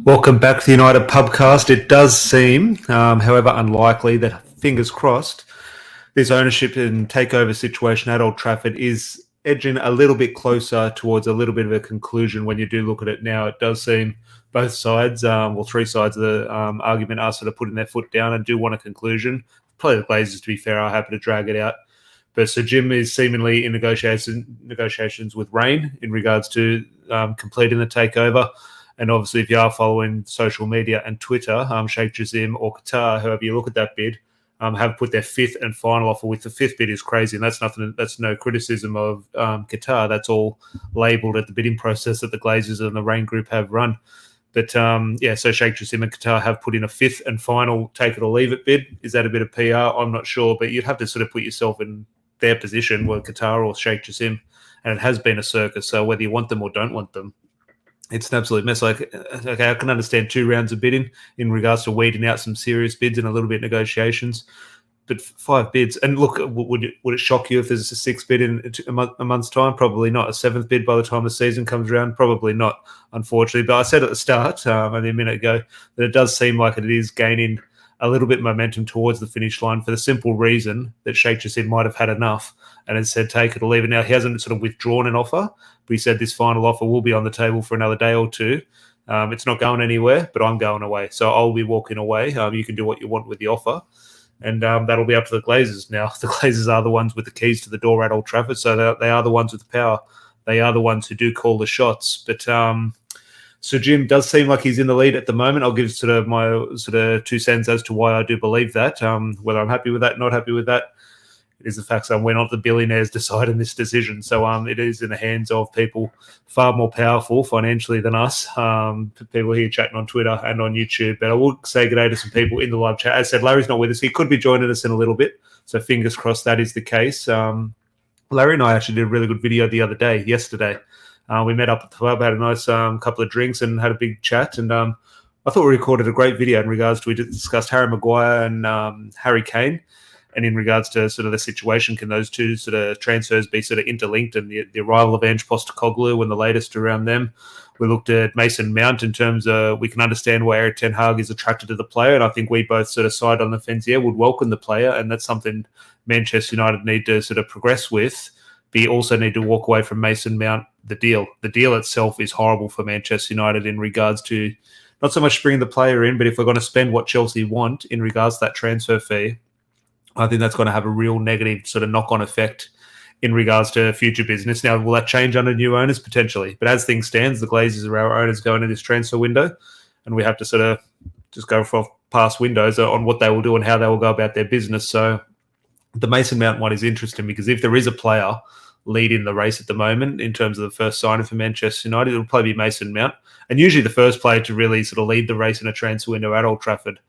Welcome back to the United Pubcast. It does seem, however unlikely, that fingers crossed, this ownership and takeover situation at Old Trafford is edging a little bit closer towards a little bit of a conclusion. When you do look at it now, it does seem both sides, three sides of the argument are sort of putting their foot down and do want a conclusion. Probably the Glazers, to be fair, are happy to drag it out. But Sir Jim is seemingly in negotiations with Rain in regards to completing the takeover. And obviously, if you are following social media and Twitter, Sheikh Jassim or Qatar, however you look at that bid, have put their fifth and final offer. With the fifth bid is crazy, and that's nothing. That's no criticism of Qatar. That's all labelled at the bidding process that the Glazers and the Rain Group have run. But so Sheikh Jassim and Qatar have put in a fifth and final take it or leave it bid. Is that a bit of PR? I'm not sure, but you'd have to sort of put yourself in their position, whether Qatar or Sheikh Jassim, and it has been a circus. So whether you want them or don't want them, it's an absolute mess. Like, okay, I can understand 2 rounds of bidding in regards to weeding out some serious bids and a little bit of negotiations, but 5 bids. And look, would it shock you if there's a 6th bid in a month's time? Probably not. A 7th bid by the time the season comes around? Probably not, unfortunately. But I said at the start, only a minute ago, that it does seem like it is gaining a little bit of momentum towards the finish line for the simple reason that Sheikh Jassim might have had enough and has said take it or leave it. Now, he hasn't sort of withdrawn an offer, but he said this final offer will be on the table for another day or two. It's not going anywhere, but I'm going away. So I'll be walking away. You can do what you want with the offer. And that'll be up to the Glazers. Now, the Glazers are the ones with the keys to the door at Old Trafford, so they are the ones with the power. They are the ones who do call the shots. But Sir Jim does seem like he's in the lead at the moment. I'll give sort of my sort of 2 cents as to why I do believe that. Whether I'm happy with that, not happy with that, it is the fact that we're not the billionaires deciding this decision. So it is in the hands of people far more powerful financially than us. People here chatting on Twitter and on YouTube. But I will say good day to some people in the live chat. As I said, Larry's not with us. He could be joining us in a little bit. So fingers crossed that is the case. Larry and I actually did a really good video yesterday. We met up at the club, had a nice couple of drinks and had a big chat. And I thought we recorded a great video in regards to, we discussed Harry Maguire and Harry Kane. And in regards to sort of the situation, can those two sort of transfers be sort of interlinked, and the arrival of Ange Postecoglou and the latest around them? We looked at Mason Mount in terms of, we can understand why Erik ten Hag is attracted to the player. And I think we both sort of side on the fence here, would welcome the player. And that's something Manchester United need to sort of progress with. But you also need to walk away from Mason Mount, the deal. The deal itself is horrible for Manchester United in regards to not so much bringing the player in, but if we're going to spend what Chelsea want in regards to that transfer fee, I think that's going to have a real negative sort of knock-on effect in regards to future business. Now, will that change under new owners? Potentially. But as things stand, the Glazers are our owners going into this transfer window, and we have to sort of just go for past windows on what they will do and how they will go about their business. So the Mason Mount one is interesting because if there is a player leading the race at the moment in terms of the first signing for Manchester United, it'll probably be Mason Mount. And usually the first player to really sort of lead the race in a transfer window at Old Trafford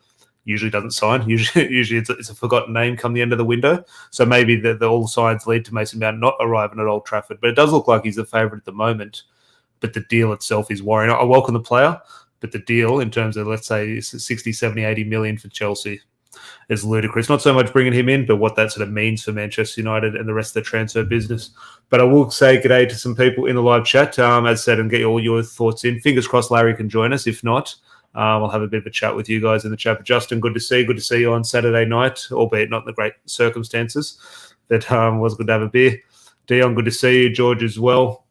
usually doesn't sign. Usually it's a forgotten name come the end of the window. So maybe all the signs lead to Mason Mount not arriving at Old Trafford. But it does look like he's the favourite at the moment. But the deal itself is worrying. I welcome the player, but the deal in terms of, let's say, 60, 70, 80 million for Chelsea is ludicrous. Not so much bringing him in, but what that sort of means for Manchester United and the rest of the transfer business. But I will say good day to some people in the live chat, as I said, and get all your thoughts in. Fingers crossed Larry can join us. If not, I'll have a bit of a chat with you guys in the chat. But Justin, good to see you on Saturday night, albeit not in the great circumstances. But was good to have a beer. Dion, good to see you. George as well.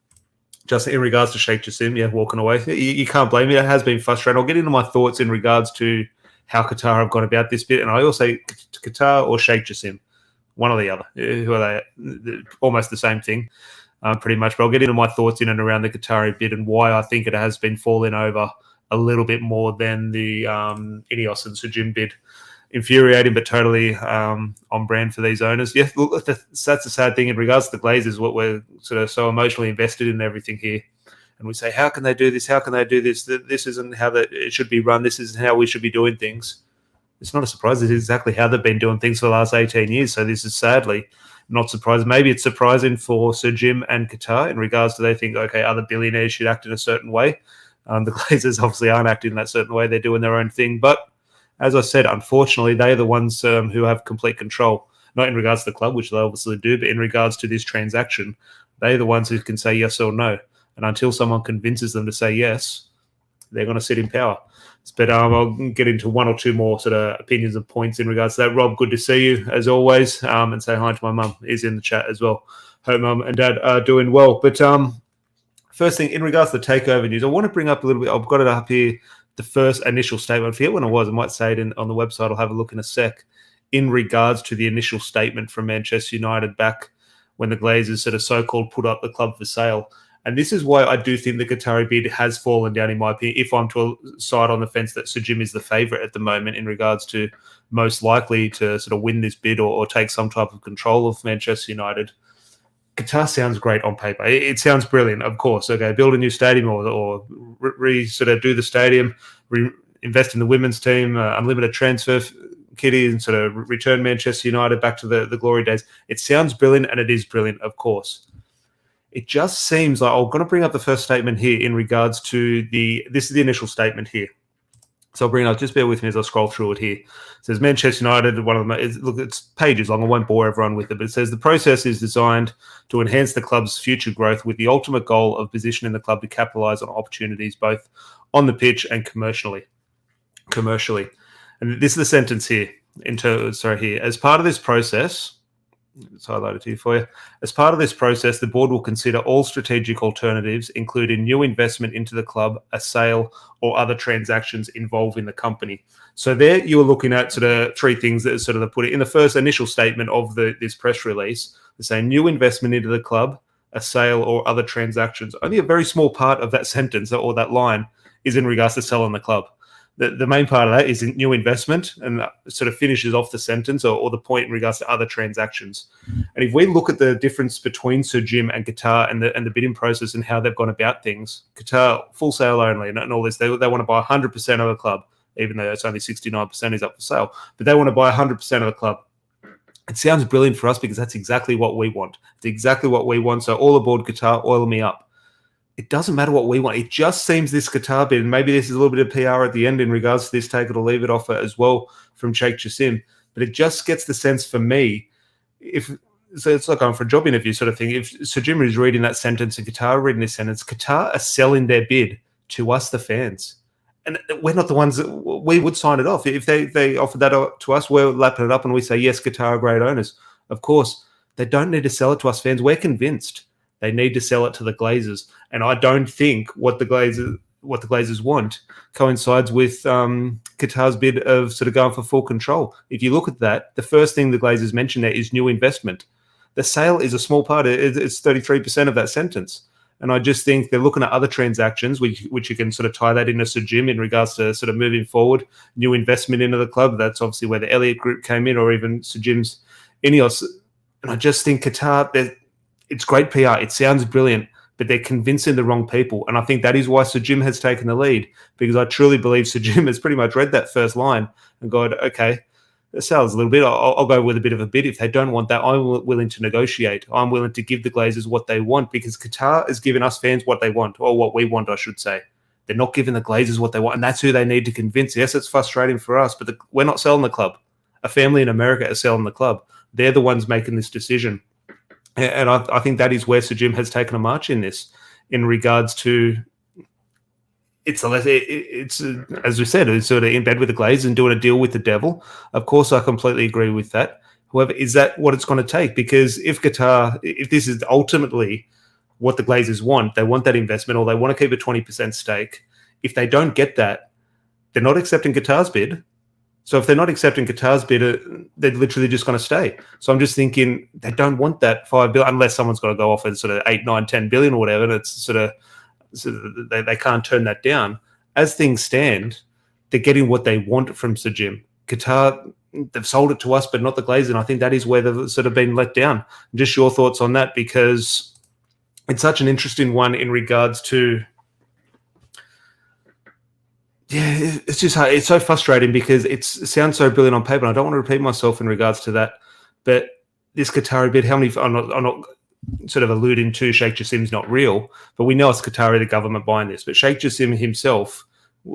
Just in regards to Sheikh Jassim, walking away. You can't blame me. It has been frustrating. I'll get into my thoughts in regards to how Qatar have gone about this bit. And I also say Qatar or Sheikh Jassim, one or the other. Who are they? Almost the same thing, pretty much. But I'll get into my thoughts in and around the Qatari bit and why I think it has been falling over a little bit more than the Ineos and Sir Jim bid. Infuriating, but totally on brand for these owners. Yeah, look, that's the sad thing in regards to the Glazers, what we're sort of so emotionally invested in everything here. And we say, how can they do this? How can they do this? This isn't how it should be run. This isn't how we should be doing things. It's not a surprise. This is exactly how they've been doing things for the last 18 years. So this is sadly not surprising. Maybe it's surprising for Sir Jim and Qatar in regards to they think, okay, other billionaires should act in a certain way. The Glazers obviously aren't acting in that certain way. They're doing their own thing. But as I said, unfortunately, they're the ones who have complete control, not in regards to the club, which they obviously do, but in regards to this transaction, they're the ones who can say yes or no. And until someone convinces them to say yes, they're going to sit in power. But I'll get into one or two more sort of opinions and points in regards to that. Rob, good to see you as always, and say hi to my mum. He's in the chat as well. Hope mum and dad are doing well. But first thing, in regards to the takeover news, I want to bring up a little bit. I've got it up here. The first initial statement. I forget when it was. I might say it on the website. I'll have a look in a sec. In regards to the initial statement from Manchester United back when the Glazers sort of so-called put up the club for sale. And this is why I do think the Qatari bid has fallen down, in my opinion, if I'm to side on the fence that Sir Jim is the favourite at the moment in regards to most likely to sort of win this bid or take some type of control of Manchester United. Qatar sounds great on paper. It sounds brilliant, of course. Okay, build a new stadium or sort of do the stadium, invest in the women's team, unlimited transfer kitty, and sort of return Manchester United back to the glory days. It sounds brilliant, and it is brilliant, of course. It just seems like I'm going to bring up the first statement here in regards to this is the initial statement here. So I'll bring it up. Just bear with me as I scroll through it here. It says Manchester United, one of them, look, it's pages long. I won't bore everyone with it, but it says the process is designed to enhance the club's future growth with the ultimate goal of positioning the club to capitalise on opportunities both on the pitch and commercially. And this is the sentence here. As part of this process, it's highlighted here for you. As part of this process, the board will consider all strategic alternatives, including new investment into the club, a sale, or other transactions involving the company. So there you were looking at sort of three things that sort of put it in the first initial statement of this press release. They're saying new investment into the club, a sale, or other transactions. Only a very small part of that sentence or that line is in regards to selling the club. The main part of that is new investment, and that sort of finishes off the sentence or the point in regards to other transactions. And if we look at the difference between Sir Jim and Qatar and the bidding process and how they've gone about things, Qatar, full sale only, and all this, they want to buy 100% of the club, even though it's only 69% is up for sale. But they want to buy 100% of the club. It sounds brilliant for us because that's exactly what we want. It's exactly what we want. So all aboard Qatar, oil me up. It doesn't matter what we want. It just seems this Qatar bid, and maybe this is a little bit of PR at the end in regards to this take it or leave it offer as well from Sheikh Jassim, but it just gets the sense for me, so it's like going for a job interview sort of thing. If Sir Jim is reading that sentence and Qatar are reading this sentence, Qatar are selling their bid to us, the fans. And we're not the ones that we would sign it off. If they offered that to us, we're lapping it up and we say, yes, Qatar are great owners. Of course, they don't need to sell it to us fans. We're convinced. They need to sell it to the Glazers, and I don't think what the Glazers want coincides with Qatar's bid of sort of going for full control. If you look at that, the first thing the Glazers mention there is new investment. The sale is a small part; it's 33% of that sentence, and I just think they're looking at other transactions, which you can sort of tie that into Sir Jim in regards to sort of moving forward, new investment into the club. That's obviously where the Elliott Group came in, or even Sir Jim's Ineos, and I just think Qatar. It's great PR. It sounds brilliant, but they're convincing the wrong people. And I think that is why Sir Jim has taken the lead, because I truly believe Sir Jim has pretty much read that first line and gone, okay, the sale's a little bit. I'll go with a bit of a bid. If they don't want that, I'm willing to negotiate. I'm willing to give the Glazers what they want, because Qatar is giving us fans what they want, or what we want, I should say. They're not giving the Glazers what they want, and that's who they need to convince. Yes, it's frustrating for us, but we're not selling the club. A family in America is selling the club. They're the ones making this decision. And I think that is where Sir Jim has taken a march in this, in regards to it's as we said, it's sort of in bed with the Glazers and doing a deal with the devil. Of course, I completely agree with that. However, is that what it's going to take? Because if this is ultimately what the Glazers want, they want that investment, or they want to keep a 20% stake. If they don't get that, they're not accepting Qatar's bid. So if they're not accepting Qatar's bid, they're literally just going to stay. So I'm just thinking they don't want that $5 billion unless someone's got to go off at sort of 8, 9, 10 billion or whatever. And it's sort of they can't turn that down. As things stand, they're getting what they want from Sir Jim. Qatar, they've sold it to us, but not the Glazers. And I think that is where they've sort of been let down. Just your thoughts on that, because it's such an interesting one in regards to. Yeah, it's just hard. It's so frustrating because it sounds so brilliant on paper. And I don't want to repeat myself in regards to that, but this Qatari bid, how many? I'm not sort of alluding to Sheikh Jassim's not real, but we know it's Qatari, the government buying this. But Sheikh Jassim himself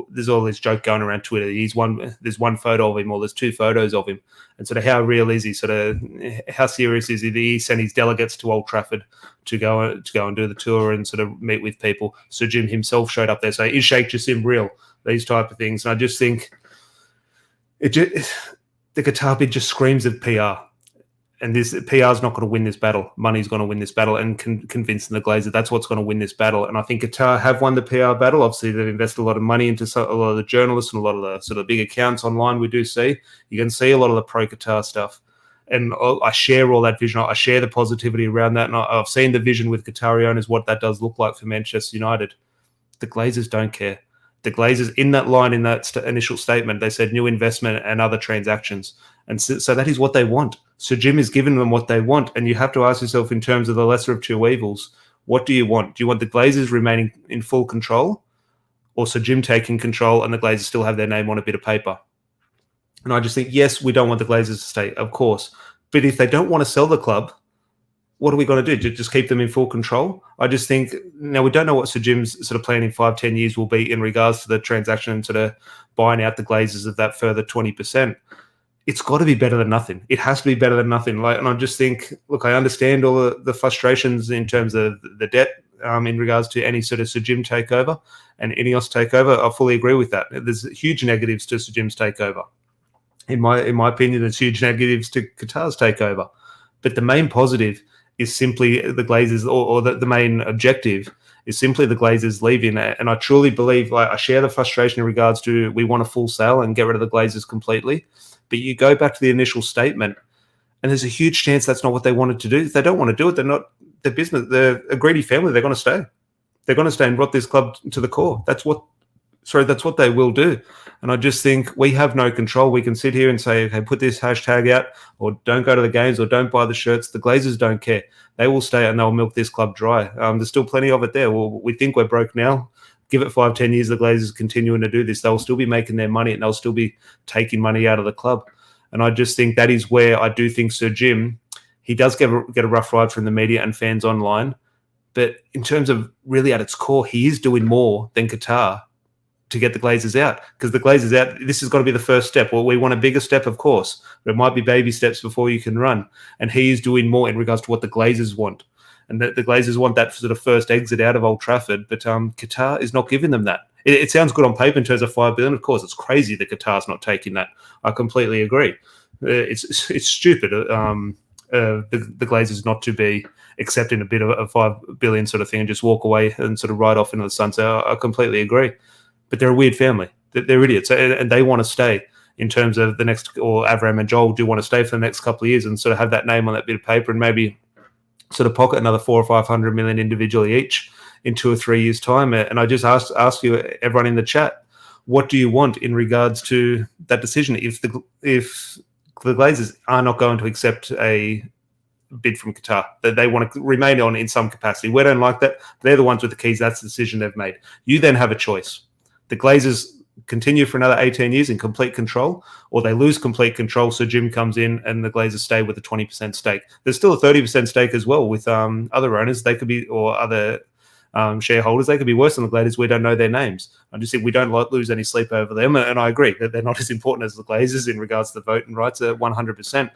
there's all this joke going around Twitter. There's one photo of him, or there's two photos of him, and sort of how real is he? Sort of how serious is he? Did he send his delegates to Old Trafford to go and do the tour and sort of meet with people? Sir Jim himself showed up there. So is Sheikh Jassim real? These type of things, and I just think the Qatar bid just screams of PR. And this PR is not going to win this battle. Money's going to win this battle, and convincing the Glazers that's what's going to win this battle. And I think Qatar have won the PR battle. Obviously, they've invested a lot of money into a lot of the journalists and a lot of the sort of big accounts online. We do see you can see a lot of the pro-Qatar stuff, and I share all that vision. I share the positivity around that, and I've seen the vision with Qatari owners what that does look like for Manchester United. The Glazers don't care. The Glazers, in that line, in that initial statement, they said new investment and other transactions. And so that is what they want. So Jim is giving them what they want. And you have to ask yourself, in terms of the lesser of two evils, what do you want? Do you want the Glazers remaining in full control, or Sir Jim taking control and the Glazers still have their name on a bit of paper? And I just think, yes, we don't want the Glazers to stay, of course. But if they don't want to sell the club, what are we going to do? Just keep them in full control? I just think, now we don't know what Sir Jim's sort of plan in 5-10 years will be in regards to the transaction and sort of buying out the Glazers of that further 20%. It's got to be better than nothing. It has to be better than nothing. And I just think, look, I understand all the frustrations in terms of the debt in regards to any sort of Sir Jim takeover and Ineos takeover. I fully agree with that. There's huge negatives to Sir Jim's takeover. In my opinion, there's huge negatives to Qatar's takeover. But the main positive is simply the Glazers, or the main objective is simply the Glazers leaving. And I truly believe, I share the frustration in regards to we want a full sale and get rid of the Glazers completely. But you go back to the initial statement, and there's a huge chance that's not what they wanted to do. If they don't want to do it, they're not their business. They're a greedy family. They're going to stay. They're going to stay and rot this club to the core. That's what they will do. And I just think we have no control. We can sit here and say, okay, put this hashtag out, or don't go to the games, or don't buy the shirts. The Glazers don't care. They will stay and they'll milk this club dry. There's still plenty of it there. Well, we think we're broke now. Give it 5-10 years, the Glazers continuing to do this. They'll still be making their money, and they'll still be taking money out of the club. And I just think that is where I do think Sir Jim, he does get a rough ride from the media and fans online. But in terms of really at its core, he is doing more than Qatar to get the Glazers out, because the Glazers out, this has got to be the first step. Well, we want a bigger step, of course, but it might be baby steps before you can run. And he is doing more in regards to what the Glazers want. And the Glazers want that sort of first exit out of Old Trafford, but Qatar is not giving them that. It sounds good on paper in terms of $5 billion. Of course, it's crazy that Qatar's not taking that. I completely agree. It's stupid. The Glazers not to be accepting a bit of a $5 billion sort of thing and just walk away and sort of ride off into the sunset. I completely agree. But they're a weird family. They're idiots, and they want to stay in terms of the next, or Avram and Joel do want to stay for the next couple of years and sort of have that name on that bit of paper, and maybe sort of pocket another 400 or 500 million individually each in 2 or 3 years' time. And I just ask you, everyone in the chat, what do you want in regards to that decision? If the Glazers are not going to accept a bid from Qatar, that they want to remain on in some capacity, we don't like that. They're the ones with the keys. That's the decision they've made. You then have a choice. The Glazers continue for another 18 years in complete control, or they lose complete control, so Jim comes in and the Glazers stay with a 20% stake. There's still a 30% stake as well with other owners. They could be, or other shareholders. They could be worse than the Glazers. We don't know their names. I just think we don't lose any sleep over them, and I agree that they're not as important as the Glazers in regards to the voting rights at 100%.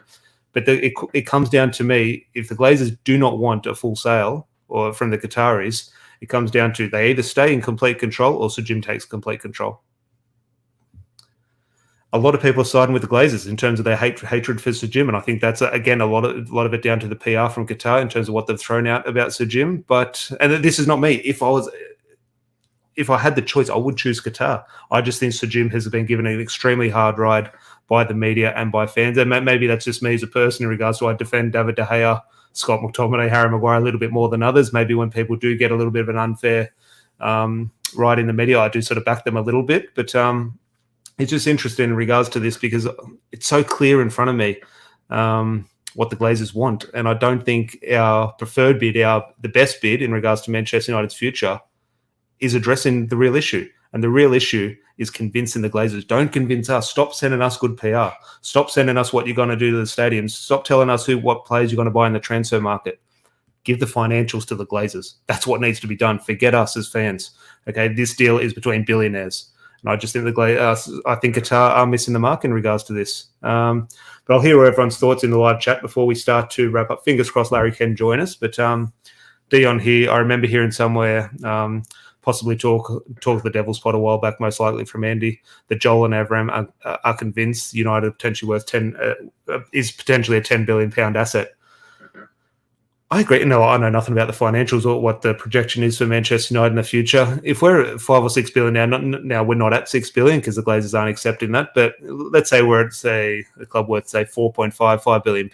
But it comes down to me, if the Glazers do not want a full sale or from the Qataris, it comes down to they either stay in complete control or Sir Jim takes complete control. A lot of people are siding with the Glazers in terms of their hatred for Sir Jim, and I think that's again a lot of it down to the PR from Qatar in terms of what they've thrown out about Sir Jim. And this is not me. If I had the choice, I would choose Qatar. I just think Sir Jim has been given an extremely hard ride by the media and by fans, and maybe that's just me as a person in regards to I defend David De Gea, Scott McTominay, Harry Maguire a little bit more than others. Maybe when people do get a little bit of an unfair ride in the media, I do sort of back them a little bit, but. It's just interesting in regards to this because it's so clear in front of me what the Glazers want. And I don't think our preferred bid, the best bid in regards to Manchester United's future, is addressing the real issue. And the real issue is convincing the Glazers. Don't convince us. Stop sending us good PR. Stop sending us what you're going to do to the stadiums. Stop telling us what players you're going to buy in the transfer market. Give the financials to the Glazers. That's what needs to be done. Forget us as fans. Okay, this deal is between billionaires. And I just think I think Qatar are missing the mark in regards to this. But I'll hear everyone's thoughts in the live chat before we start to wrap up. Fingers crossed Larry can join us. But Dion here, I remember hearing somewhere, possibly talk the Devil's Pot a while back, most likely from Andy, that Joel and Avram are convinced United potentially is potentially a £10 billion asset. I agree. No, I know nothing about the financials or what the projection is for Manchester United in the future. If we're at 5 or 6 billion now we're not at 6 billion because the Glazers aren't accepting that. But let's say we're at, say, a club worth, say, £4.5 billion.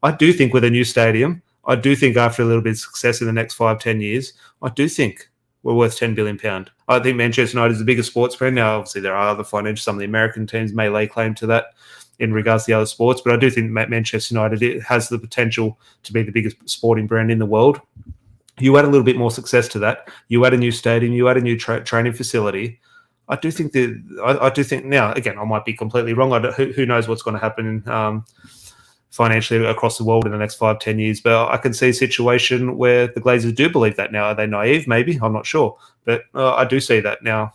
I do think with a new stadium, I do think after a little bit of success in the next 5-10 years, I do think we're worth £10 billion. I think Manchester United is the biggest sports brand. Now, obviously, there are other financial, some of the American teams may lay claim to that in regards to the other sports, but I do think Manchester United has the potential to be the biggest sporting brand in the world. You add a little bit more success to that. You add a new stadium. You add a new training facility. I do think now, again, I might be completely wrong. Who knows what's going to happen financially across the world in the next 5-10 years, but I can see a situation where the Glazers do believe that now. Are they naive? Maybe. I'm not sure, but I do see that now.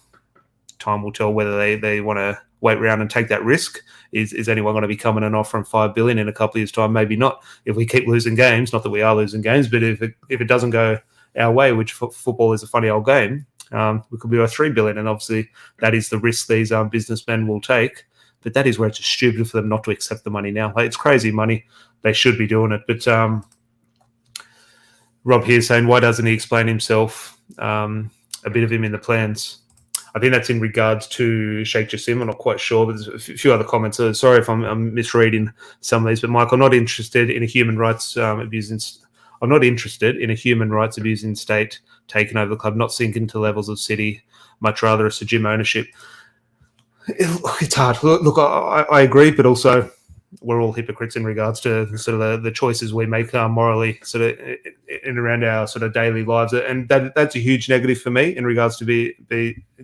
Time will tell whether they want to wait around and take that risk. Is anyone going to be coming an offer from $5 billion in a couple of years' time? Maybe not. If we keep losing games, not that we are losing games, but if it doesn't go our way, which football is a funny old game, we could be worth $3 billion, and obviously that is the risk these businessmen will take. But that is where it's just stupid for them not to accept the money now. It's crazy money. They should be doing it. But Rob here saying, why doesn't he explain himself? A bit of him in the plans. I think that's in regards to Sheikh Jassim. I'm not quite sure, but there's a few other comments. Sorry if I'm misreading some of these, but Mike, I'm not interested in a human rights abusing. I'm not interested in a human rights abusing state taking over the club, not sinking to levels of City. Much rather a Sir Jim ownership. It's hard. Look, I agree, but also we're all hypocrites in regards to sort of the choices we make morally, sort of in around our sort of daily lives, and that's a huge negative for me in regards to be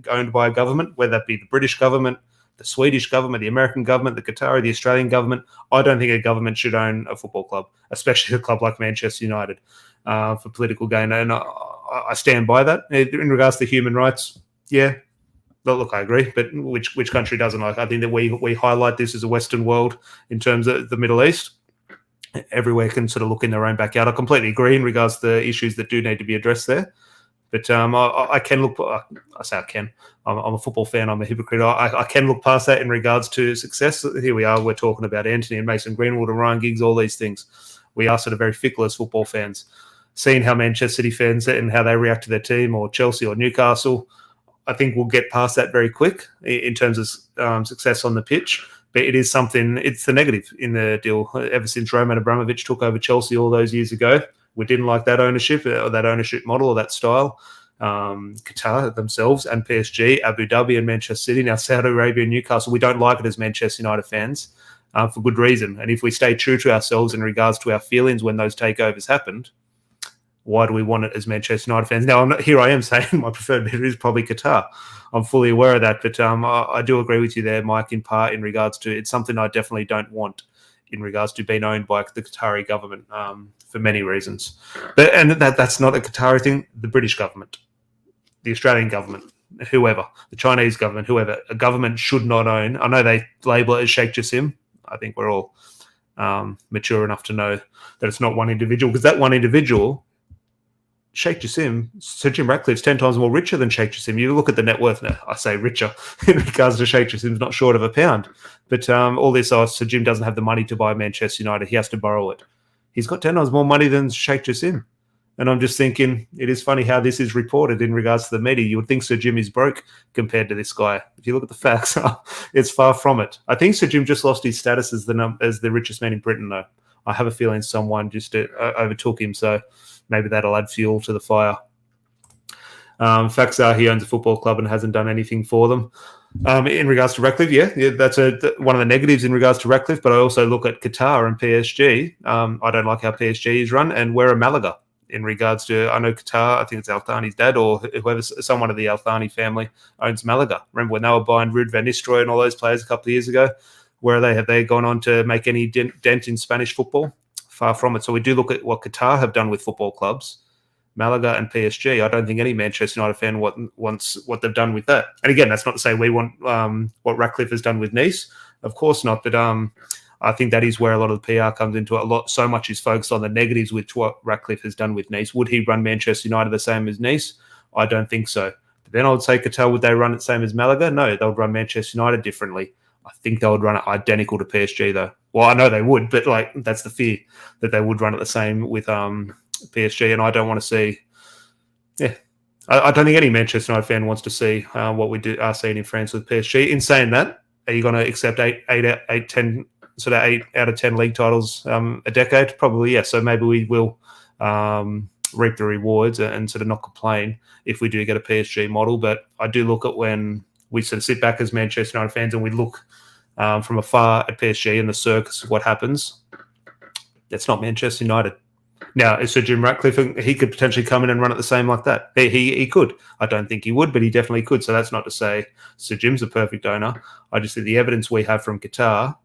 owned by a government, whether that be the British government, the Swedish government, the American government, the Qatari, the Australian government. I don't think a government should own a football club, especially a club like Manchester United, for political gain, and I stand by that. In regards to human rights, yeah. Look, I agree, but which country doesn't like? I think that we highlight this as a Western world in terms of the Middle East. Everywhere can sort of look in their own backyard. I completely agree in regards to the issues that do need to be addressed there. But I can look. I say I can. I'm a football fan. I'm a hypocrite. I can look past that in regards to success. Here we are. We're talking about Anthony and Mason Greenwood and Ryan Giggs. All these things. We are sort of very fickle as football fans. Seeing how Manchester City fans and how they react to their team, or Chelsea or Newcastle, I think we'll get past that very quick in terms of success on the pitch. But it is something, it's the negative in the deal. Ever since Roman Abramovich took over Chelsea all those years ago, we didn't like that ownership model or that style. Qatar themselves and PSG, Abu Dhabi and Manchester City, now Saudi Arabia and Newcastle, we don't like it as Manchester United fans for good reason. And if we stay true to ourselves in regards to our feelings when those takeovers happened, why do we want it as Manchester United fans? Now, I am saying my preferred bidder is probably Qatar. I'm fully aware of that, but I do agree with you there, Mike, in part in regards to it's something I definitely don't want in regards to being owned by the Qatari government for many reasons. And that's not a Qatari thing. The British government, the Australian government, whoever, the Chinese government, whoever, a government should not own. I know they label it as Sheikh Jassim. I think we're all mature enough to know that it's not one individual, because that one individual, Sheikh Jassim, Sir Jim Ratcliffe's 10 times more richer than Sheikh Jassim. You look at the net worth now, I say richer in regards to Sheikh Jassim's not short of a pound. But all this, Sir Jim doesn't have the money to buy Manchester United. He has to borrow it. He's got 10 times more money than Sheikh Jassim. And I'm just thinking, it is funny how this is reported in regards to the media. You would think Sir Jim is broke compared to this guy. If you look at the facts, it's far from it. I think Sir Jim just lost his status as the richest man in Britain, though. I have a feeling someone just overtook him, so maybe that'll add fuel to the fire. Facts are he owns a football club and hasn't done anything for them. In regards to Ratcliffe, yeah, that's one of the negatives in regards to Ratcliffe, but I also look at Qatar and PSG. I don't like how PSG is run, and we're a Malaga in regards to, I know Qatar, I think it's Al Thani's dad or whoever, someone of the Al Thani family owns Malaga. Remember when they were buying Ruud van Nistelrooy and all those players a couple of years ago? Where are they? Have they gone on to make any dent in Spanish football? Far from it. So we do look at what Qatar have done with football clubs, Malaga and PSG. I don't think any Manchester United fan wants what they've done with that. And again, that's not to say we want what Ratcliffe has done with Nice. Of course not. But I think that is where a lot of the PR comes into it. So much is focused on the negatives with what Ratcliffe has done with Nice. Would he run Manchester United the same as Nice? I don't think so. But then I would say Qatar, would they run it the same as Malaga? No, they would run Manchester United differently. I think they would run it identical to PSG, though. Well, I know they would, but that's the fear, that they would run it the same with PSG, and I don't want to see. Yeah, I don't think any Manchester United fan wants to see what we are seeing in France with PSG. In saying that, are you going to accept 8 out of 10 league titles a decade? Probably, yes. So maybe we will reap the rewards and sort of not complain if we do get a PSG model. But I do look at when we sort of sit back as Manchester United fans and we look from afar at PSG and the circus of what happens. It's not Manchester United. Now, is Sir Jim Ratcliffe, he could potentially come in and run it the same like that. He could. I don't think he would, but he definitely could. So that's not to say Sir Jim's a perfect owner. I just think the evidence we have from Qatar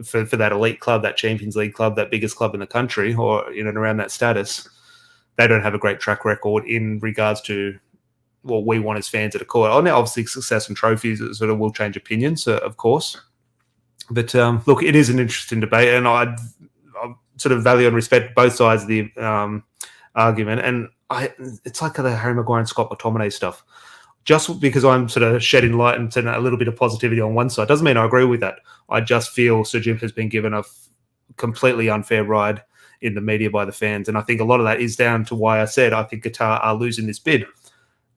for that elite club, that Champions League club, that biggest club in the country, or in and around that status, they don't have a great track record in regards to what we want as fans at a core. Oh, now obviously success and trophies sort of will change opinions, of course. But look, it is an interesting debate, and I sort of value and respect both sides of the argument. And it's like the Harry Maguire and Scott McTominay stuff. Just because I'm sort of shedding light and a little bit of positivity on one side doesn't mean I agree with that. I just feel Sir Jim has been given a completely unfair ride in the media by the fans. And I think a lot of that is down to why I said I think Qatar are losing this bid.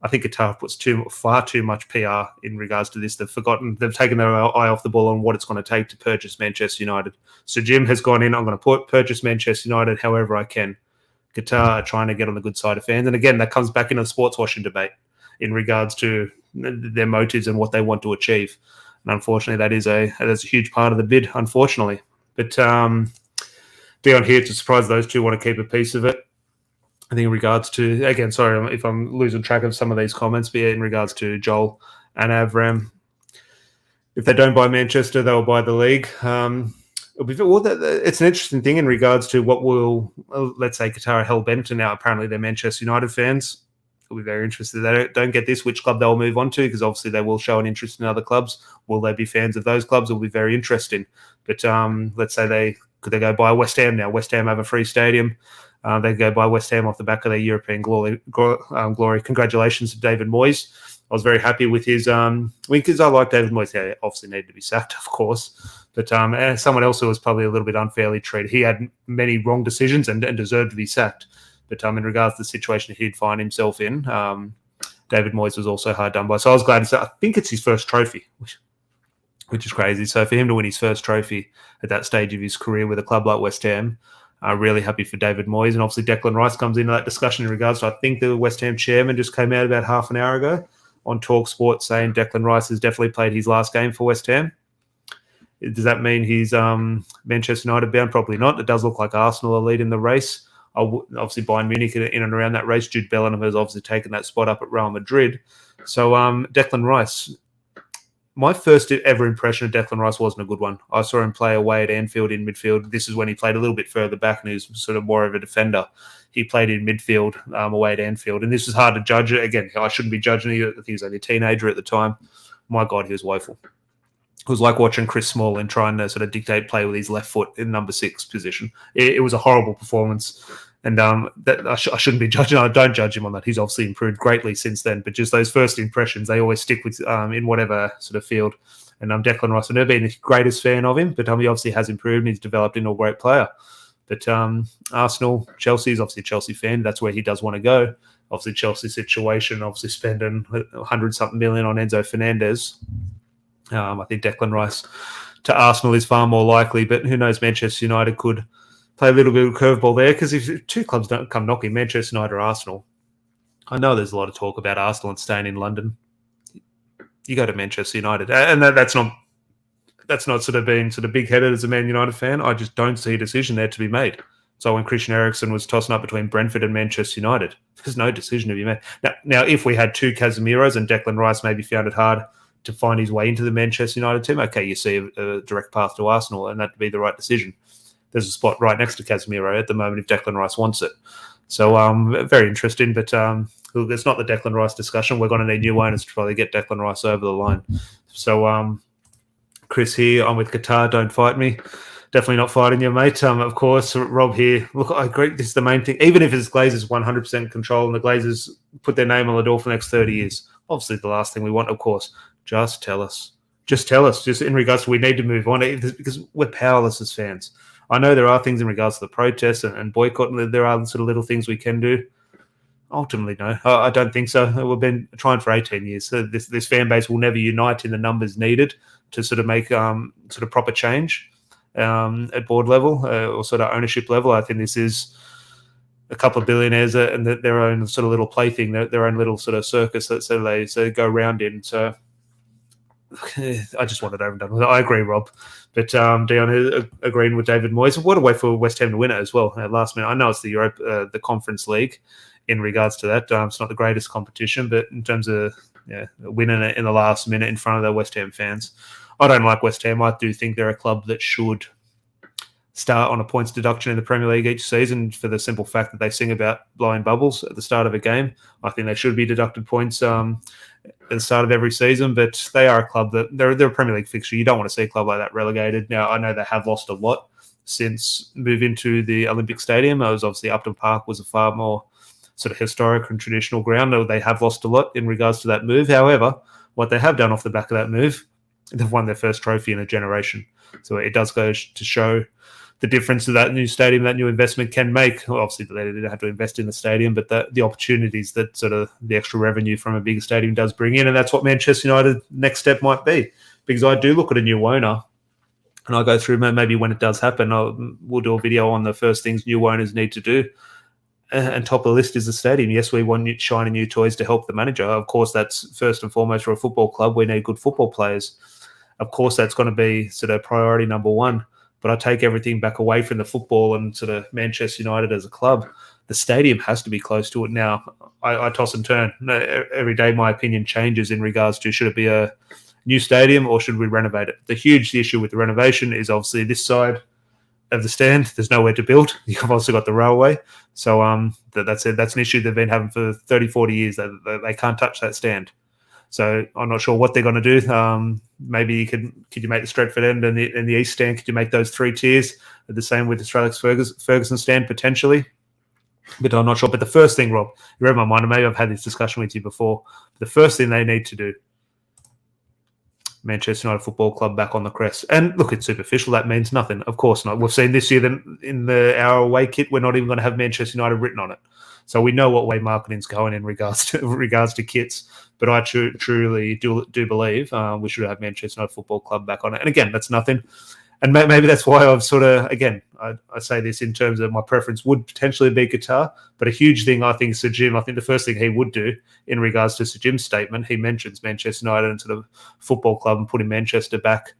I think Qatar puts far too much PR in regards to this. They've taken their eye off the ball on what it's going to take to purchase Manchester United. So Jim has gone in, I'm going to purchase Manchester United however I can. Qatar are trying to get on the good side of fans. And again, that comes back into the sports washing debate in regards to their motives and what they want to achieve. And unfortunately, that is a huge part of the bid, unfortunately. But beyond here, to surprise those two want to keep a piece of it. I think in regards to, again, sorry if I'm losing track of some of these comments, but in regards to Joel and Avram, if they don't buy Manchester, they'll buy the league. It's an interesting thing in regards to what will, let's say Qatar are hell-bent, and now apparently they're Manchester United fans. It'll be very interesting. They don't get this, which club they'll move on to, because obviously they will show an interest in other clubs. Will they be fans of those clubs? It will be very interesting. But let's say could they go buy West Ham now? West Ham have a free stadium. They go by West Ham off the back of their European glory. Congratulations to David Moyes. I was very happy with his because I like David Moyes. Yeah, obviously needed to be sacked, of course. But someone else who was probably a little bit unfairly treated. He had many wrong decisions and deserved to be sacked. But in regards to the situation he'd find himself in, David Moyes was also hard done by. So I was glad to say, I think it's his first trophy, which is crazy. So for him to win his first trophy at that stage of his career with a club like West Ham, really happy for David Moyes. And obviously Declan Rice comes into that discussion in regards to, I think the West Ham chairman just came out about half an hour ago on TalkSport saying Declan Rice has definitely played his last game for West Ham. Does that mean he's Manchester United bound? Probably not. It does look like Arsenal are leading the race. Obviously Bayern Munich in and around that race. Jude Bellingham has obviously taken that spot up at Real Madrid. So Declan Rice, my first ever impression of Declan Rice wasn't a good one. I saw him play away at Anfield in midfield. This is when he played a little bit further back and he was sort of more of a defender. He played in midfield away at Anfield. And this was hard to judge. Again, I shouldn't be judging him. I think he was only a teenager at the time. My God, he was woeful. It was like watching Chris Smalling trying to sort of dictate play with his left foot in number 6 position. It was a horrible performance. And that I shouldn't be judging. I don't judge him on that. He's obviously improved greatly since then. But just those first impressions, they always stick with in whatever sort of field. And Declan Rice, I've never been the greatest fan of him, but he obviously has improved and he's developed into a great player. But Arsenal, Chelsea is obviously a Chelsea fan. That's where he does want to go. Obviously, Chelsea situation, obviously spending 100-something million on Enzo Fernandez. I think Declan Rice to Arsenal is far more likely, but who knows, Manchester United could play a little bit of curveball there, because if two clubs don't come knocking, Manchester United or Arsenal, I know there's a lot of talk about Arsenal and staying in London. You go to Manchester United, and that's not sort of being sort of big-headed as a Man United fan. I just don't see a decision there to be made. So when Christian Eriksen was tossing up between Brentford and Manchester United, there's no decision to be made. Now, if we had two Casemiros and Declan Rice maybe found it hard to find his way into the Manchester United team, okay, you see a direct path to Arsenal, and that'd be the right decision. There's a spot right next to Casemiro at the moment if Declan Rice wants it. So very interesting. But look, it's not the Declan Rice discussion. We're going to need new owners to probably get Declan Rice over the line. So Chris here, I'm with Qatar. Don't fight me. Definitely not fighting you, mate. Of course, Rob here. Look, I agree. This is the main thing. Even if it's Glazers 100% control and the Glazers put their name on the door for the next 30 years, obviously the last thing we want, of course, just tell us. Just tell us. Just in regards to we need to move on because we're powerless as fans. I know there are things in regards to the protests and boycott, and there are sort of little things we can do. Ultimately, no, I don't think so. We've been trying for 18 years. So this fan base will never unite in the numbers needed to sort of make sort of proper change at board level or sort of ownership level. I think this is a couple of billionaires and their own sort of little plaything, their own little sort of circus that they go around in. So I just want it over and done with. I agree, Rob. But Dion agreeing with David Moyes. What a way for West Ham to win it as well at last minute. I know it's the Conference League in regards to that. It's not the greatest competition, but in terms of winning it in the last minute in front of the West Ham fans. I don't like West Ham. I do think they're a club that should start on a points deduction in the Premier League each season for the simple fact that they sing about blowing bubbles at the start of a game. I think they should be deducted points at the start of every season, but they are a club that they're a Premier League fixture. You don't want to see a club like that relegated. Now, I know they have lost a lot since moving to the Olympic Stadium. It was obviously Upton Park was a far more sort of historic and traditional ground. They have lost a lot in regards to that move. However, what they have done off the back of that move, they've won their first trophy in a generation. So it does go to show the difference that that new stadium, that new investment can make. Well, obviously, they didn't have to invest in the stadium, but the opportunities that sort of the extra revenue from a bigger stadium does bring in. And that's what Manchester United next step might be. Because I do look at a new owner and I'll go through maybe when it does happen, we'll do a video on the first things new owners need to do. And top of the list is the stadium. Yes, we want shiny new toys to help the manager. Of course, that's first and foremost for a football club. We need good football players. Of course, that's going to be sort of priority number one. But I take everything back away from the football and sort of Manchester United as a club. The stadium has to be close to it now. I toss and turn. Every day my opinion changes in regards to should it be a new stadium or should we renovate it? The huge issue with the renovation is obviously this side of the stand. There's nowhere to build. You've also got the railway. So that's it. That's an issue they've been having for 30, 40 years. They can't touch that stand. So I'm not sure what they're going to do. Maybe could you make the Stretford end and the East stand? Could you make those three tiers? The same with the Sir Alex Ferguson stand potentially. But I'm not sure. But the first thing, Rob, you read my mind, and maybe I've had this discussion with you before. The first thing they need to do, Manchester United Football Club back on the crest. And look, it's superficial. That means nothing. Of course not. We've seen this year that in our away kit, we're not even going to have Manchester United written on it. So we know what way marketing's going in regards to kits. But I truly do believe we should have Manchester United Football Club back on it. And again, that's nothing. And maybe that's why I've sort of, again, I say this in terms of my preference would potentially be Qatar. But a huge thing, I think, Sir Jim, I think the first thing he would do in regards to Sir Jim's statement, he mentions Manchester United into the football club and putting Manchester back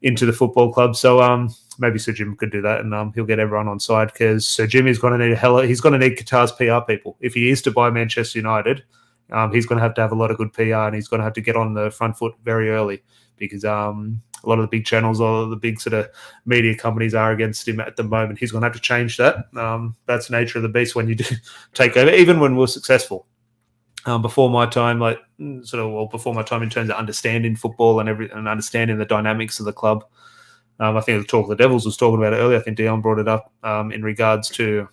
into the football club. So maybe Sir Jim could do that and he'll get everyone on side because Sir Jim is going to need he's going to need Qatar's PR people. If he is to buy Manchester United, he's going to have a lot of good PR and he's going to have to get on the front foot very early because a lot of the big channels, a lot of the big sort of media companies are against him at the moment. He's going to have to change that. That's the nature of the beast when you do take over, even when we're successful. Before my time, before my time in terms of understanding football and understanding the dynamics of the club. I think the Talk of the Devils was talking about it earlier. I think Dion brought it up in regards to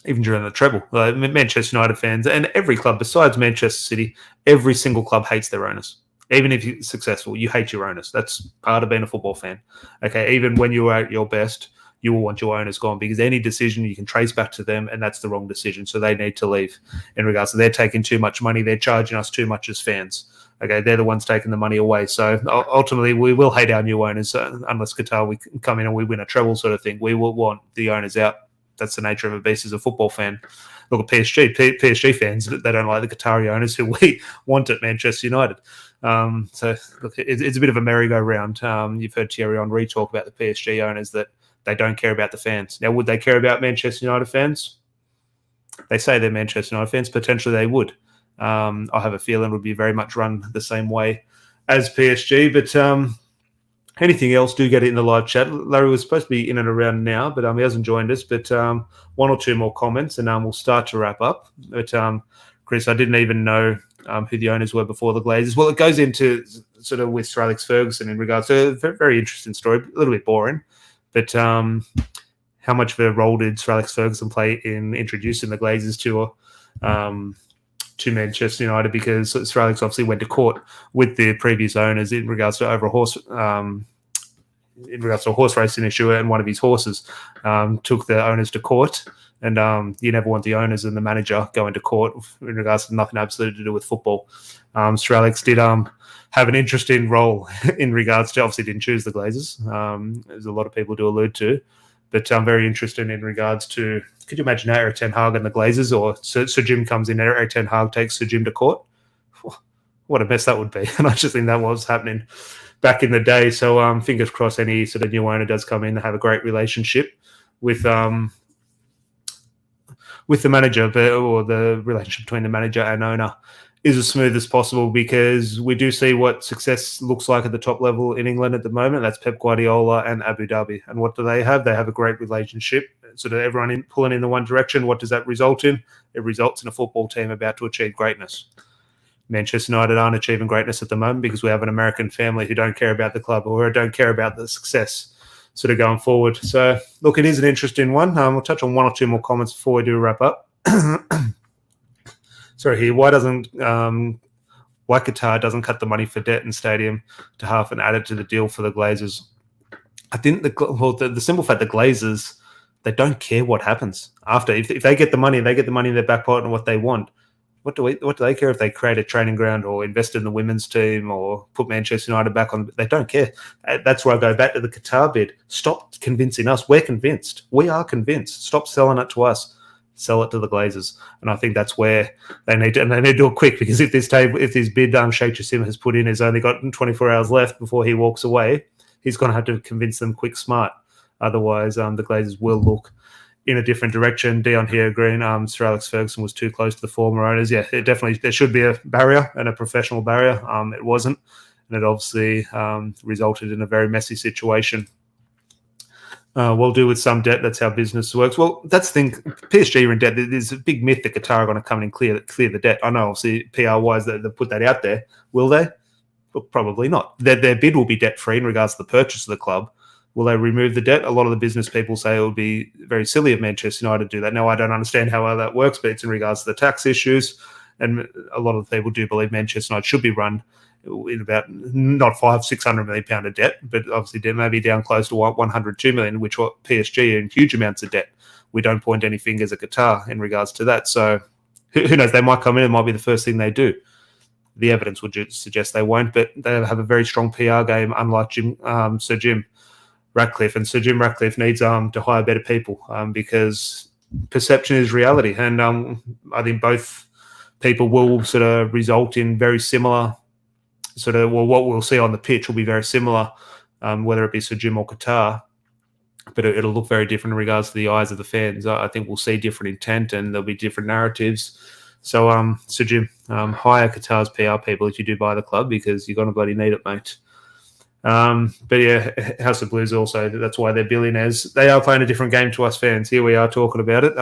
even during the treble. Manchester United fans and every club besides Manchester City, every single club hates their owners. Even if you're successful, you hate your owners. That's part of being a football fan. Okay, even when you are at your best, you will want your owners gone because any decision you can trace back to them and that's the wrong decision. So they need to leave in regards to they're taking too much money. They're charging us too much as fans. Okay, they're the ones taking the money away. So ultimately, we will hate our new owners unless Qatar we come in and we win a treble sort of thing. We will want the owners out. That's the nature of a beast as a football fan. Look at PSG. PSG fans, they don't like the Qatari owners who we want at Manchester United. So look, it's a bit of a merry-go-round. You've heard Thierry Henry talk about the PSG owners that they don't care about the fans. Now, would they care about Manchester United fans? They say they're Manchester United fans. Potentially they would. I have a feeling it would be very much run the same way as PSG. But Anything else, do get it in the live chat. Larry was supposed to be in and around now, but he hasn't joined us. But one or two more comments, and we'll start to wrap up. But Chris, I didn't even know who the owners were before the Glazers. Well, it goes into sort of with Sir Alex Ferguson in regards to a very, very interesting story, a little bit boring. But how much of a role did Sir Alex Ferguson play in introducing the Glazers to Manchester United? Because Sir Alex obviously went to court with the previous owners in regards to over a horse, in regards to a horse racing issue, and one of his horses took the owners to court. And you never want the owners and the manager going to court in regards to nothing absolutely to do with football. Sir Alex did have an interesting role in regards to, obviously didn't choose the Glazers, as a lot of people do allude to, but very interesting in regards to, could you imagine Eric Ten Hag and the Glazers, or Sir Jim comes in, Eric Ten Hag takes Sir Jim to court? What a mess that would be. And I just think that was happening back in the day. So fingers crossed any sort of new owner does come in and have a great relationship with the manager, or the relationship between the manager and owner is as smooth as possible, because we do see what success looks like at the top level in England at the moment. That's Pep Guardiola and Abu Dhabi. And what do they have? They have a great relationship. Sort of everyone pulling in the one direction. What does that result in? It results in a football team about to achieve greatness. Manchester United aren't achieving greatness at the moment because we have an American family who don't care about the club, or don't care about the success sort of going forward. So, look, it is an interesting one. We'll touch on one or two more comments before we do wrap up. Sorry, here. Why Qatar doesn't cut the money for debt and stadium to half and add it to the deal for the Glazers? I think the simple fact the Glazers, they don't care what happens after. If they get the money, they get the money in their back pocket and what they want. What do they care if they create a training ground or invest in the women's team or put Manchester United back on? They don't care. That's where I go back to the Qatar bid. Stop convincing us. We're convinced. We are convinced. Stop selling it to us. Sell it to the Glazers. And I think that's where they need to, and they need to do it quick, because if this bid Sheikh Jassim has put in has only got 24 hours left before he walks away, he's going to have to convince them quick, smart. Otherwise, the Glazers will look in a different direction. Dion here agreeing, Sir Alex Ferguson was too close to the former owners. Yeah, there should be a barrier, and a professional barrier. It wasn't, and it obviously resulted in a very messy situation. We'll do with some debt. That's how business works. Well, that's the thing. PSG are in debt. There's a big myth that Qatar are going to come in and clear the debt. I know, obviously, PR-wise, they put that out there. Will they? Well, probably not. Their bid will be debt-free in regards to the purchase of the club. Will they remove the debt? A lot of the business people say it would be very silly of Manchester United to do that. Now, I don't understand how well that works, but it's in regards to the tax issues. And a lot of people do believe Manchester United should be run in about not £500-600 million of debt, but obviously maybe down close to 102 million, which what PSG are in huge amounts of debt. We don't point any fingers at Qatar in regards to that. So who knows? They might come in. It might be the first thing they do. The evidence would suggest they won't, but they have a very strong PR game, unlike Sir Jim Ratcliffe. And Sir Jim Ratcliffe needs to hire better people, because perception is reality. And I think both people will sort of result in very similar what we'll see on the pitch will be very similar, whether it be Sir Jim or Qatar, but it'll look very different in regards to the eyes of the fans. I think we'll see different intent, and there'll be different narratives. So, Sir Jim, hire Qatar's PR people if you do buy the club, because you're going to bloody need it, mate. But yeah, House of Blues also, that's why they're billionaires. They are playing a different game to us fans. Here we are talking about it.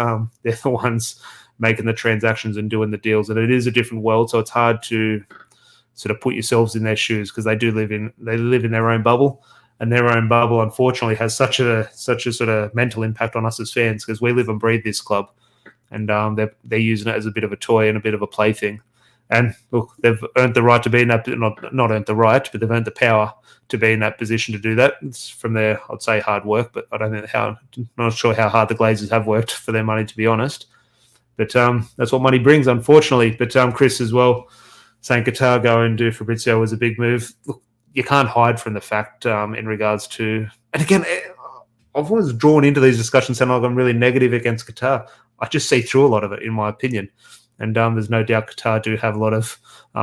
They're the ones making the transactions and doing the deals, and it is a different world, so it's hard to sort of put yourselves in their shoes, because they live in their own bubble, and their own bubble unfortunately has such a sort of mental impact on us as fans, because we live and breathe this club, and they're using it as a bit of a toy and a bit of a plaything. And look, they've earned the right to be in that, not earned the right, but they've earned the power to be in that position to do that. It's from their, I'd say, hard work, but I don't think not sure how hard the Glazers have worked for their money, to be honest. But that's what money brings, unfortunately. But Chris as well, saying Qatar go and do Fabrizio was a big move. Look, you can't hide from the fact in regards to, and again, I've always drawn into these discussions saying, like, I'm really negative against Qatar. I just see through a lot of it, in my opinion. And there's no doubt Qatar do have a lot of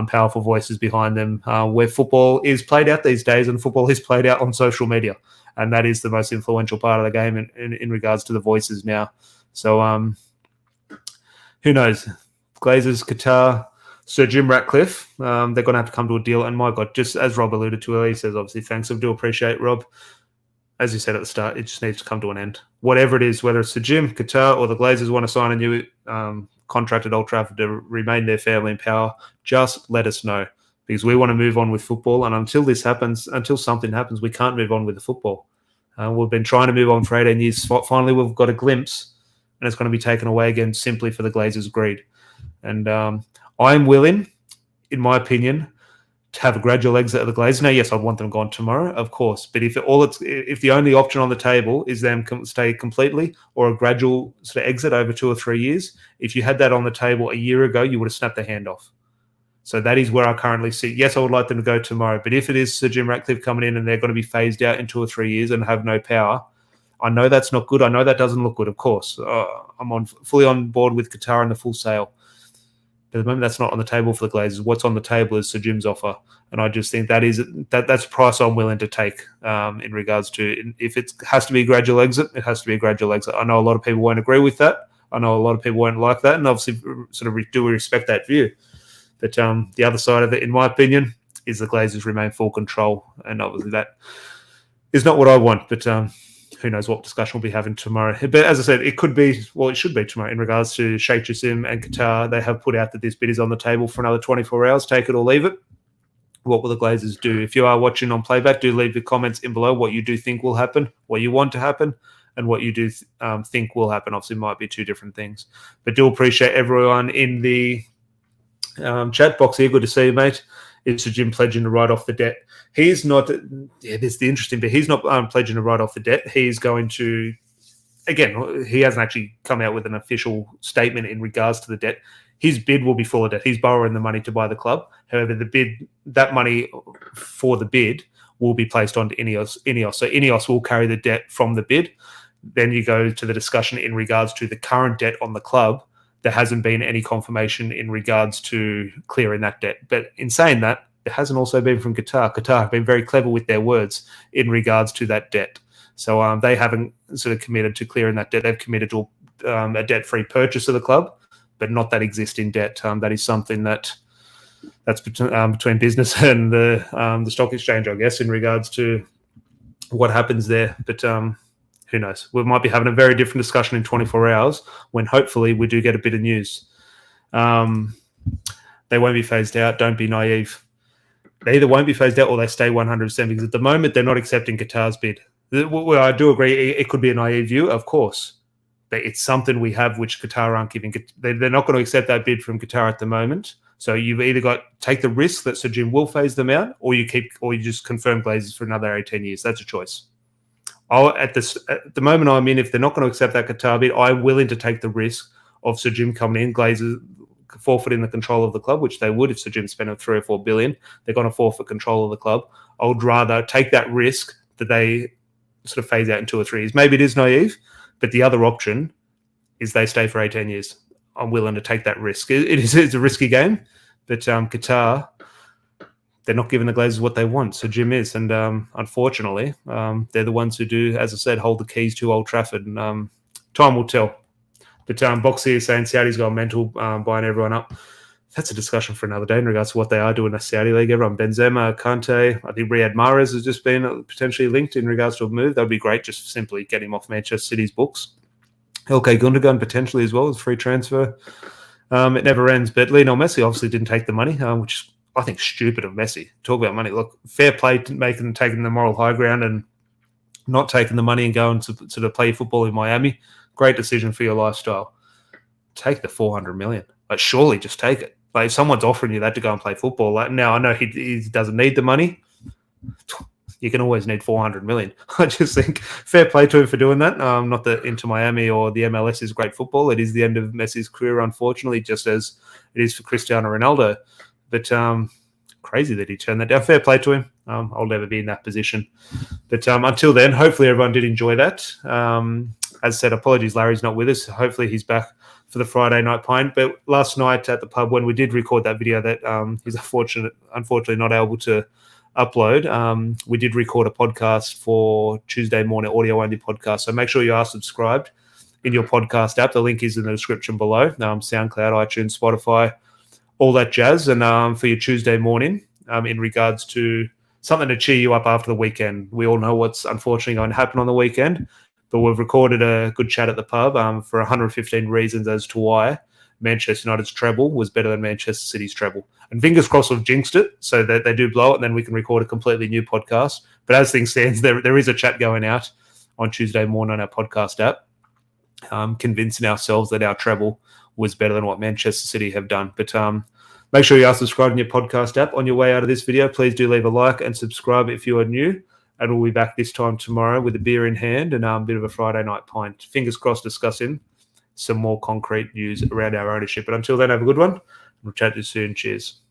powerful voices behind them, where football is played out these days, and football is played out on social media. And that is the most influential part of the game in regards to the voices now. So who knows? Glazers, Qatar, Sir Jim Ratcliffe, they're going to have to come to a deal. And my God, just as Rob alluded to earlier, he says, obviously, thanks. I do appreciate Rob. As you said at the start, it just needs to come to an end. Whatever it is, whether it's Sir Jim, Qatar, or the Glazers want to sign a new contract at Old Trafford to remain their family in power, just let us know, because we want to move on with football. And until this happens, until something happens, we can't move on with the football. We've been trying to move on for 18 years. Finally, we've got a glimpse, and it's going to be taken away again simply for the Glazers' greed. And I'm willing, in my opinion, to have a gradual exit of the Glazers. Now, yes, I'd want them gone tomorrow, of course. But if the only option on the table is them stay completely or a gradual sort of exit over 2 or 3 years, if you had that on the table a year ago, you would have snapped their hand off. So that is where I currently sit. Yes, I would like them to go tomorrow. But if it is Sir Jim Ratcliffe coming in and they're going to be phased out in 2 or 3 years and have no power, I know that's not good. I know that doesn't look good, of course. I'm fully on board with Qatar and the full sale. But at the moment, that's not on the table for the Glazers. What's on the table is Sir Jim's offer. And I just think that's a price I'm willing to take in regards to, if it has to be a gradual exit, it has to be a gradual exit. I know a lot of people won't agree with that. I know a lot of people won't like that. And obviously, sort of do we respect that view. But the other side of it, in my opinion, is the Glazers remain full control. And obviously that is not what I want. But who knows what discussion we'll be having tomorrow. But as I said, it could be, well, it should be tomorrow in regards to Sheikh Jassim and Qatar. They have put out that this bid is on the table for another 24 hours. Take it or leave it. What will the Glazers do? If you are watching on playback, do leave the comments in below what you do think will happen, what you want to happen, and what you do think will happen. Obviously, might be 2 different things. But do appreciate everyone in the chat box here. Good to see you, mate. It's Sir Jim pledging to write off the debt. He's not, this is the interesting bit. He's not pledging to write off the debt. He's going to, again, he hasn't actually come out with an official statement in regards to the debt. His bid will be full of debt. He's borrowing the money to buy the club. However, that money for the bid will be placed onto Ineos. So Ineos will carry the debt from the bid. Then you go to the discussion in regards to the current debt on the club. There hasn't been any confirmation in regards to clearing that debt. But in saying that, there hasn't also been from Qatar. Qatar have been very clever with their words in regards to that debt. So they haven't sort of committed to clearing that debt. They've committed to a debt-free purchase of the club, but not that existing debt. That is something that's between business and the stock exchange, I guess, in regards to what happens there. But who knows? We might be having a very different discussion in 24 hours when hopefully we do get a bit of news. They won't be phased out. Don't be naive. They either won't be phased out or they stay 100%, because at the moment they're not accepting Qatar's bid. Well, I do agree it could be a naive view, of course, but it's something we have which Qatar aren't giving. They're not going to accept that bid from Qatar at the moment. So you've either got take the risk that Sir Jim will phase them out, or you just confirm Glazers for another 18 years. That's a choice. At the moment I'm in, if they're not going to accept that Qatar bid, I'm willing to take the risk of Sir Jim coming in, Glazers forfeiting the control of the club, which they would if Sir Jim spent 3 or 4 billion. They're going to forfeit control of the club. I would rather take that risk that they sort of phase out in 2 or 3 years. Maybe it is naive, but the other option is they stay for 18 years. I'm willing to take that risk. It's a risky game, but Qatar, they're not giving the Glazers what they want. So Jim is, and unfortunately, they're the ones who do, as I said, hold the keys to Old Trafford. And time will tell. But Boxy is saying Saudi's gone mental, buying everyone up. That's a discussion for another day in regards to what they are doing in the Saudi League. Everyone, Benzema, Kante, I think Riyad Mahrez has just been potentially linked in regards to a move. That would be great, just simply get him off Manchester City's books. LK Gundogan potentially as well as free transfer. It never ends. But Lionel Messi obviously didn't take the money, which I think stupid of Messi. Talk about money. Look, fair play to taking the moral high ground and not taking the money and going to sort of play football in Miami. Great decision for your lifestyle. Take the 400 million. Like, surely just take it. Like, if someone's offering you that to go and play football, like, now I know he doesn't need the money. You can always need 400 million. I just think fair play to him for doing that. Not that Inter Miami or the MLS is great football. It is the end of Messi's career, unfortunately, just as it is for Cristiano Ronaldo. But crazy that he turned that down. Fair play to him. I'll never be in that position. But until then, hopefully everyone did enjoy that. As I said, apologies, Larry's not with us. Hopefully he's back for the Friday night pint. But last night at the pub, when we did record that video that he's unfortunately not able to upload, we did record a podcast for Tuesday morning, audio-only podcast. So make sure you are subscribed in your podcast app. The link is in the description below. SoundCloud, iTunes, Spotify, all that jazz. And for your Tuesday morning, in regards to something to cheer you up after the weekend. We all know what's unfortunately going to happen on the weekend, but we've recorded a good chat at the pub for 115 reasons as to why Manchester United's treble was better than Manchester City's treble. And fingers crossed we've jinxed it so that they do blow it, and then we can record a completely new podcast. But as things stand, there is a chat going out on Tuesday morning on our podcast app, convincing ourselves that our treble was better than what Manchester City have done. But make sure you are subscribed in your podcast app. On your way out of this video, please do leave a like and subscribe if you are new. And we'll be back this time tomorrow with a beer in hand and a bit of a Friday night pint. Fingers crossed, discussing some more concrete news around our ownership. But until then, have a good one. We'll chat to you soon. Cheers.